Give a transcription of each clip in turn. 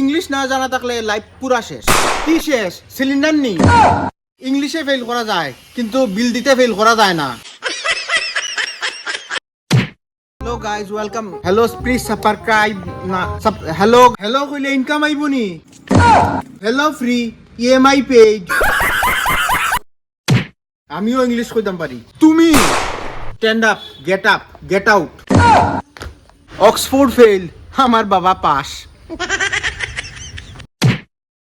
English না জানা থাকলে লাইফ পুরা শেষ। কি শেষ? সিলিন্ডার নেই। ইংলিশে ফেল করা যায় কিন্তু বিল দিতে ফেল করা যায় না। Hello guys, welcome. Hello, please subscribe না। হ্যালো কইলে ইনকাম আইব নি? Hello free EMI paid. আমিও ইংলিশ কইতাম পারি। তুমি stand up, get out. Oxford fail, আমার বাবা পাস।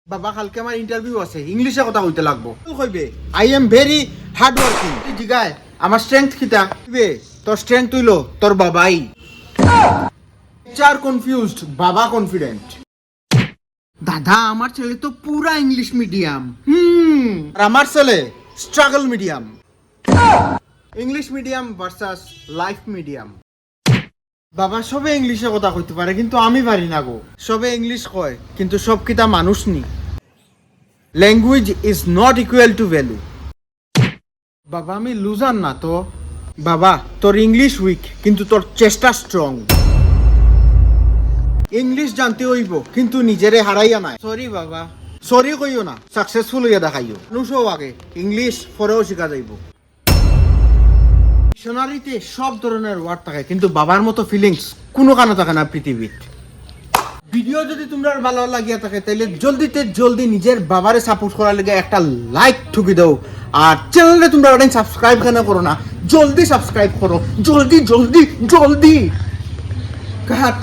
বাবা কালকে আমার ইন্টারভিউ আছে, ইংলিশে কথা কইতে লাগবো। কইবে I am very hard working. জিগায় আমার স্ট্রেংথ কিটা? কইবে তোর স্ট্রেংথ হইলো তোর বাবাই। চার কনফিউজড, বাবা কনফিডেন্ট। দাদা আমার ছেলে তো পুরা ইংলিশ মিডিয়াম। আর আমার ছেলে struggle medium. English medium versus life medium. বাবা সবে ইংলিশে কথা কইতে পারে কিন্তু আমি পারি না গো। সবে ইংলিশ কয় কিন্তু সব কিতা মানুষ নি। Language is not equal to value. বাবা আমি লুজার না তো। বাবা তোর ইংলিশ উইক কিন্তু তোর চেষ্টা স্ট্রং। ইংলিশ জানতে হইব কিন্তু নিজেরে হারাইয়া নাই। সরি বাবা, সরি কইও না, সাকসেসফুল হইয়া দেখাইও। মানুষও আগে ইংলিশ পরেও শিখা যাইব। ডিকশনারিতে সব ধরনের ওয়ার্ড থাকে কিন্তু বাবার মতো ফিলিংস কোনো কানে থাকে না পৃথিবীত। ভিডিও যদি তোমরা ভালো লাগিয়া থাকে তাহলে জলদি নিজের বাবারে সাপোর্ট করার লাগে একটা লাইক ঠুকি দাও। আর চ্যানেলে তোমরা সাবস্ক্রাইব কেন করো না? জলদি সাবস্ক্রাইব করো, জলদি। কাট।